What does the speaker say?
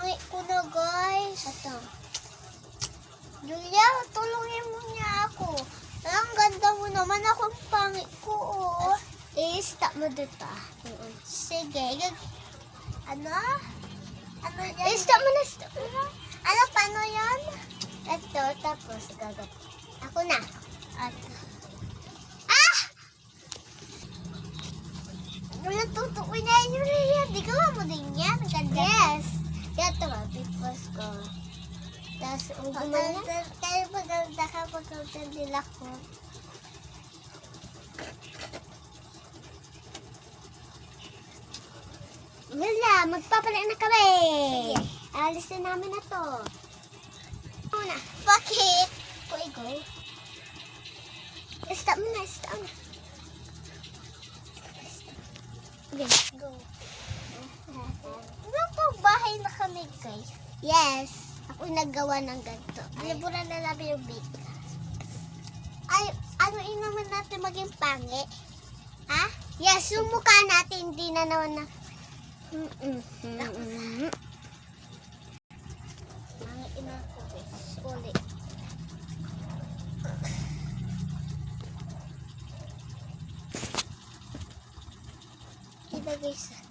pangit ko na, guys. Ito. Julia, tulungin mo niya ako. Ang ganda mo naman, akong pangit ko, oh. I-stop mo dito. Sige. Ano? Ano yan? Stop mo na, stop mo na. Ano, paano yan? Ito, tapos gagat. Ako na. Wala tutukoy na yun, Rhea. Di ka mo din yan. Ganda. Yes. Gato nga, pipos ko. Tapos, kaya maganda ka pagkagandila ko. Wala, magpapalit na kami. Sige. Alis na namin na to. Una. Bakit? Go. Stop mo na, stop mo. Okay, go. Bahay na kami, guys. Yes. Ako naggawa ng ganito. Liburan na namin yung big. Ay, ano naman natin maging pangi? Ha? Yes, yung mukha natin, hindi na naman na. Pangi na ako, guys. Ulit. Ito, guys.